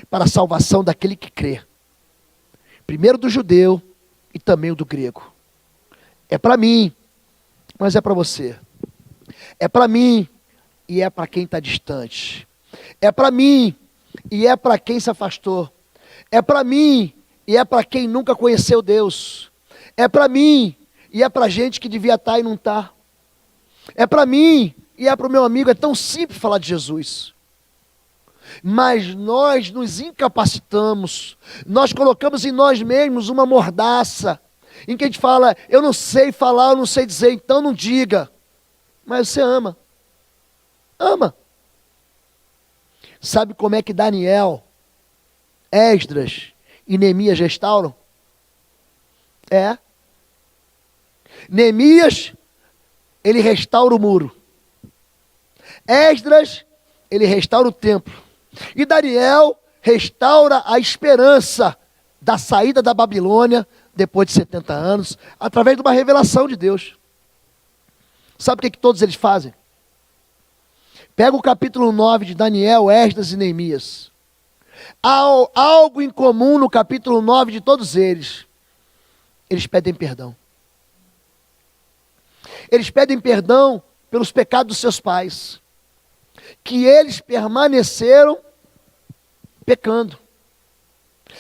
para a salvação daquele que crê. Primeiro do judeu e também o do grego. É para mim, mas é para você. É para mim e é para quem está distante. É para mim e é para quem se afastou. É para mim e é para quem nunca conheceu Deus. É para mim e é para gente que devia estar e não está. É para mim e é para o meu amigo. É tão simples falar de Jesus. Mas nós nos incapacitamos, nós colocamos em nós mesmos uma mordaça, em que a gente fala, eu não sei falar, eu não sei dizer, então não diga. Mas você ama. Ama. Sabe como é que Daniel, Esdras e Neemias restauram? Neemias, ele restaura o muro. Esdras, ele restaura o templo. E Daniel restaura a esperança da saída da Babilônia, depois de 70 anos, através de uma revelação de Deus. Sabe o que todos eles fazem? Pega o capítulo 9 de Daniel, Esdras e Neemias. Há algo em comum no capítulo 9 de todos eles. Eles pedem perdão. Eles pedem perdão pelos pecados dos seus pais, que eles permaneceram pecando.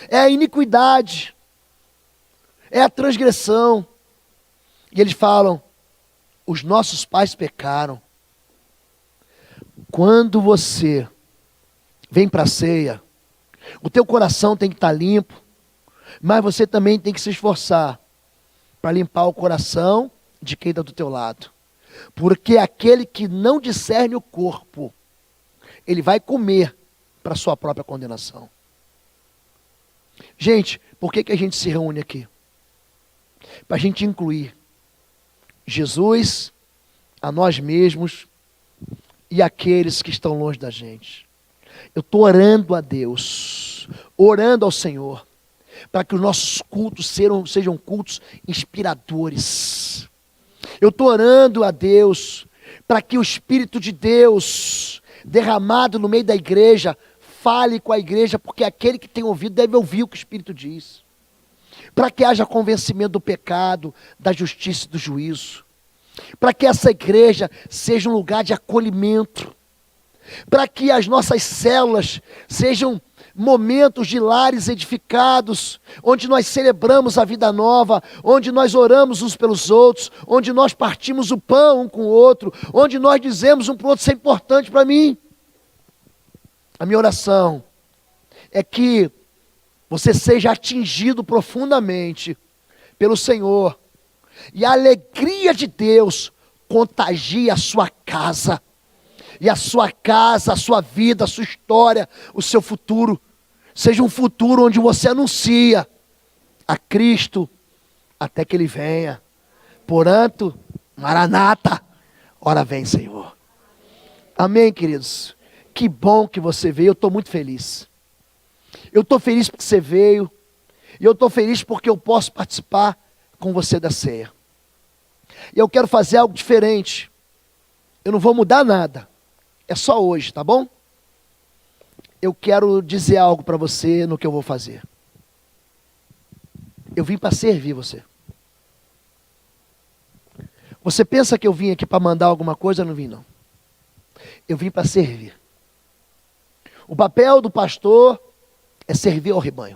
É a iniquidade, é a transgressão. E eles falam, os nossos pais pecaram. Quando você vem para a ceia, o teu coração tem que estar limpo, mas você também tem que se esforçar para limpar o coração de quem está do teu lado. Porque aquele que não discerne o corpo, ele vai comer para a sua própria condenação. Gente, por que a gente se reúne aqui? Para a gente incluir Jesus, a nós mesmos e aqueles que estão longe da gente. Eu estou orando a Deus, orando ao Senhor, para que os nossos cultos sejam cultos inspiradores. Eu estou orando a Deus, para que o Espírito de Deus, derramado no meio da igreja, fale com a igreja, porque aquele que tem ouvido deve ouvir o que o Espírito diz. Para que haja convencimento do pecado, da justiça e do juízo. Para que essa igreja seja um lugar de acolhimento. Para que as nossas células sejam momentos de lares edificados, onde nós celebramos a vida nova, onde nós oramos uns pelos outros, onde nós partimos o pão um com o outro, onde nós dizemos um para o outro, isso é importante para mim. A minha oração é que você seja atingido profundamente pelo Senhor, e a alegria de Deus contagie a sua casa, e a sua casa, a sua vida, a sua história, o seu futuro, seja um futuro onde você anuncia a Cristo até que Ele venha. Portanto, Maranata, ora vem, Senhor. Amém, queridos? Que bom que você veio, eu estou muito feliz. Eu estou feliz porque você veio, e eu estou feliz porque eu posso participar com você da ceia. E eu quero fazer algo diferente. Eu não vou mudar nada. É só hoje, tá bom? eu quero dizer algo para você no que eu vou fazer. Eu vim para servir você. Você pensa que eu vim aqui para mandar alguma coisa? Eu não vim, não. Eu vim para servir. O papel do pastor é servir ao rebanho.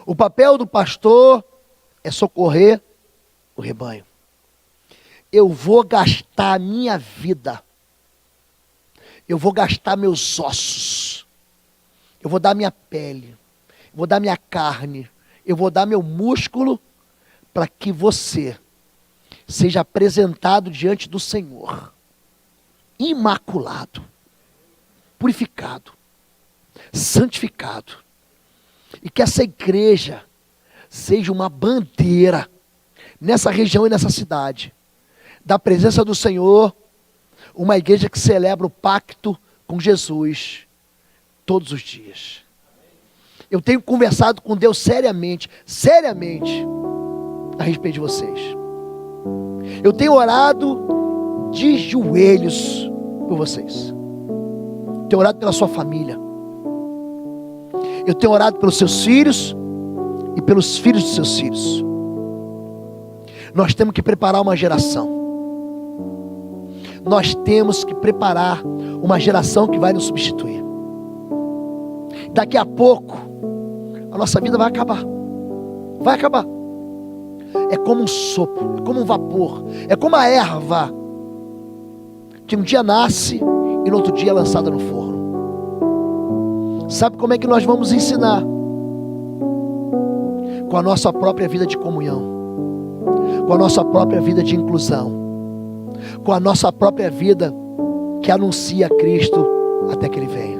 O papel do pastor é socorrer o rebanho. Eu vou gastar a minha vida. Eu vou gastar meus ossos. Eu vou dar minha pele. Eu vou dar minha carne. Eu vou dar meu músculo para que você seja apresentado diante do Senhor, imaculado, purificado, santificado, e que essa igreja seja uma bandeira nessa região e nessa cidade, da presença do Senhor, uma igreja que celebra o pacto com Jesus todos os dias. Eu tenho conversado com Deus seriamente, a respeito de vocês. Eu tenho orado de joelhos por vocês. Tenho orado pela sua família. Eu tenho orado pelos seus filhos e pelos filhos dos seus filhos. Nós temos que preparar uma geração. Nós temos que preparar uma geração que vai nos substituir. Daqui a pouco, a nossa vida vai acabar. Vai acabar. É como um sopro, é como um vapor, é como a erva que um dia nasce e no outro dia é lançada no forno. Sabe como é que nós vamos ensinar? Com a nossa própria vida de comunhão, com a nossa própria vida de inclusão, com a nossa própria vida que anuncia Cristo até que Ele venha.